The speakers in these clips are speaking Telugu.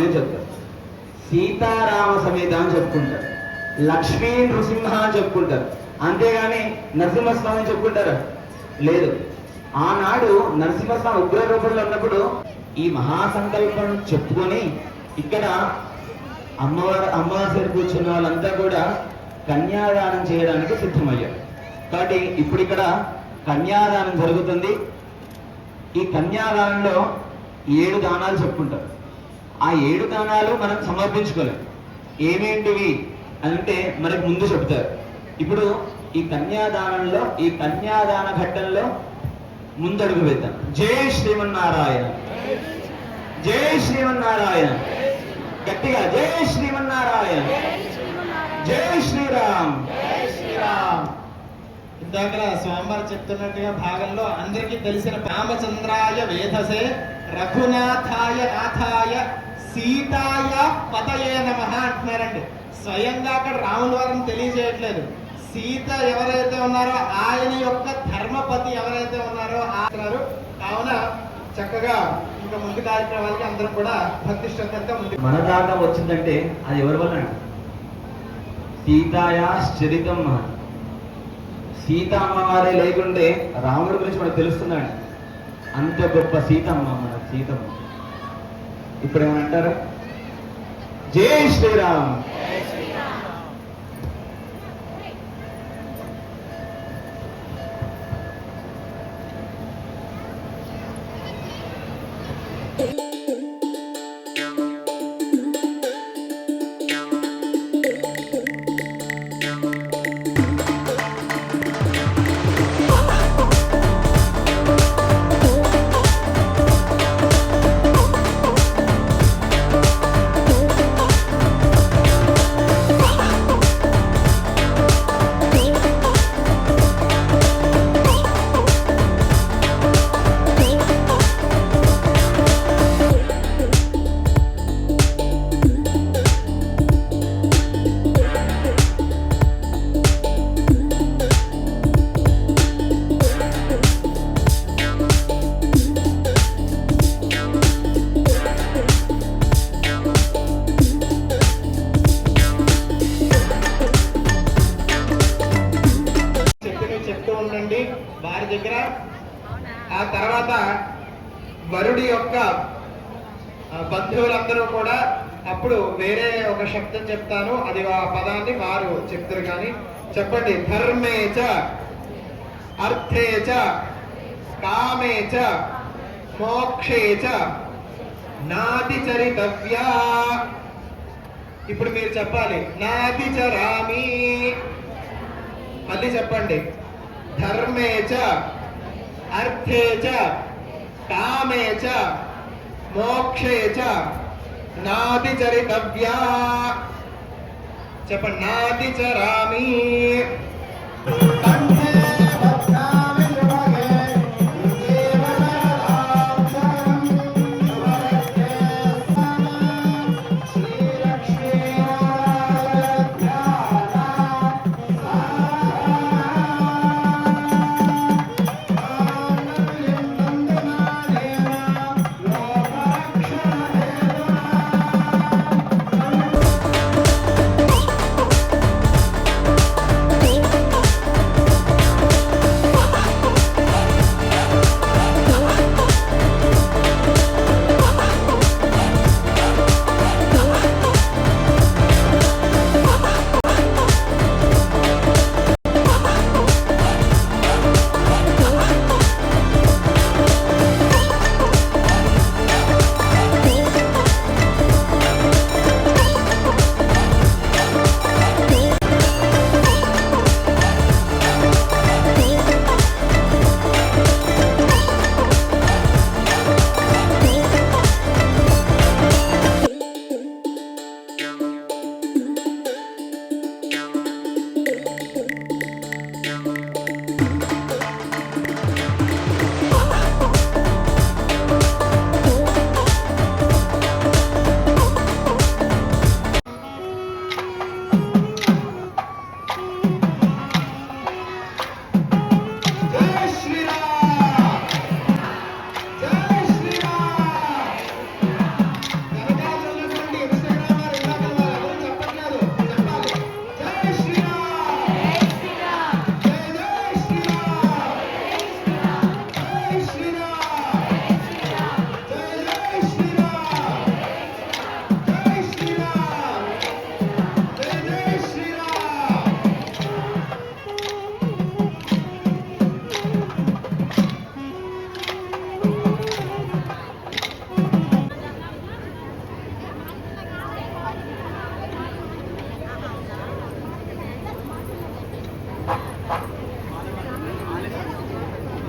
అని చెప్తారు, సీతారామ సమేత అని చెప్పుకుంటారు, లక్ష్మీ నృసింహ అని చెప్పుకుంటారు. అంతేగాని నరసింహస్వామి అని చెప్పుకుంటారా? లేదు. ఆనాడు నరసింహస్వామి ఉగ్ర రూపంలో ఉన్నప్పుడు ఈ మహాసంకల్పం చెప్పుకొని ఇక్కడ అమ్మవారి కూర్చున్న వాళ్ళంతా కూడా కన్యాదానం చేయడానికి సిద్ధమయ్యారు. కాబట్టి ఇప్పుడు ఇక్కడ కన్యాదానం జరుగుతుంది. ఈ కన్యాదానంలో 7 దానాలు చెప్పుకుంటారు. ఆ 7 దానాలు మనం సమర్పించుకోలేం. ఏమేంటివి అంటే మనకు ముందు చెప్తారు. ఇప్పుడు ఈ కన్యాదానంలో, ఈ కన్యాదాన ఘట్టంలో ముందడుగు వేద్దాం. జై శ్రీమన్నారాయణ, జై శ్రీమన్నారాయణ, గట్టిగా జై శ్రీమన్నారాయణ, జై శ్రీరామ్. ఇందాక స్వామివారు చెప్తున్నట్టుగా భాగంలో అందరికీ తెలిసిన రామచంద్రాయ వేధసే రఘునాథాయ నాథాయ సీతాయ పతయే నమః అంటున్నారండి. స్వయంగా అక్కడ రాముల వారిని తెలియజేయట్లేదు. సీత ఎవరైతే ఉన్నారో ఆయన యొక్క ధర్మపతి ఎవరైతే ఉన్నారో ఆరు. కావున చక్కగా ఇంకా ముందు కార్యక్రమాలకి అందరూ కూడా భక్తి శ్రద్ధంగా ముందు. మన దాకా వచ్చిందంటే అది ఎవరి వల్ల? సీతాయా చరితం. సీత అమ్మవారే లేకుంటే రాముడి గురించి మనకు తెలుస్తున్నాడు. అంత గొప్ప సీతమ్మ మన సీతమ్మ. ఇప్పుడు ఏమంటారు? జై శ్రీరామ్. వారి దగ్గర. ఆ తర్వాత వరుడి యొక్క బంధువులందరూ కూడా అప్పుడు వేరే ఒక శబ్దం చెప్తాను, అది ఆ పదాన్ని వారు చెప్తారు. కానీ చెప్పండి. ధర్మేచ అర్థేచ కామేచ మోక్షేచ నాతి చరితవ్యా. ఇప్పుడు మీరు చెప్పాలి. నాతి చరామి. మళ్ళీ చెప్పండి. ధర్మేచ అర్థేచ కామేచ మోక్షేచ నాతి చరితవ్యా. చెప్పండి. నాతి చరామి.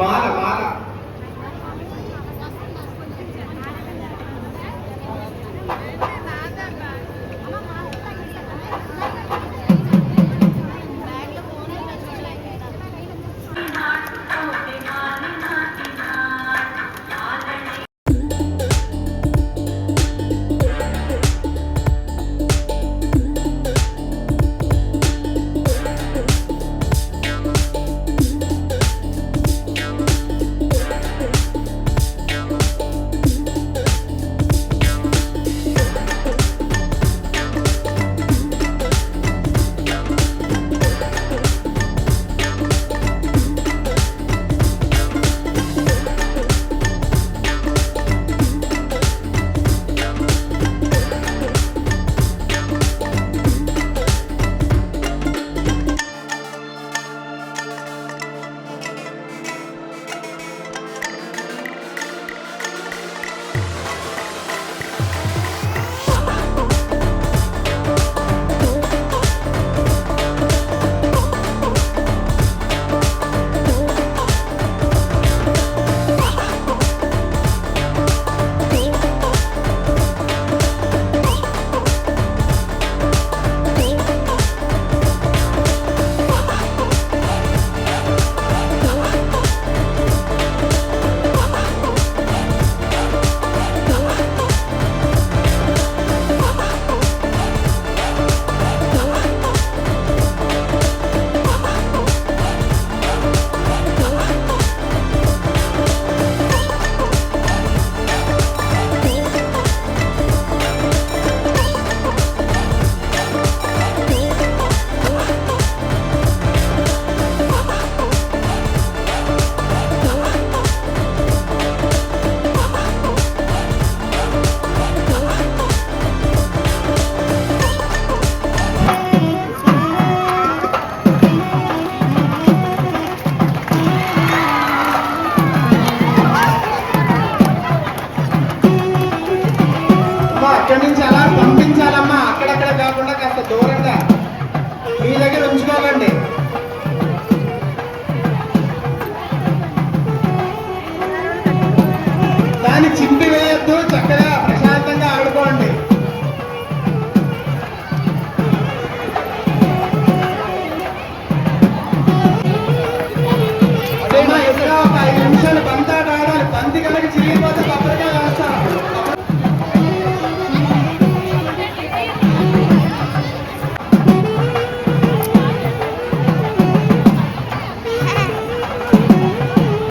మాల మాల అక్కడి నుంచి అలా పంపించాలమ్మా, అక్కడక్కడ కాకుండా కాస్త దూరంగా మీ దగ్గర ఉంచుకోవాలండి. దాన్ని చింపి వేయొద్దు, చక్కగా ప్రశాంతంగా ఆడుకోండి. అదేమా ఎదురా ఒక 5 నిమిషాలు బంతాట ఆడాలి. బంతి కనుక చిరిగిపోతే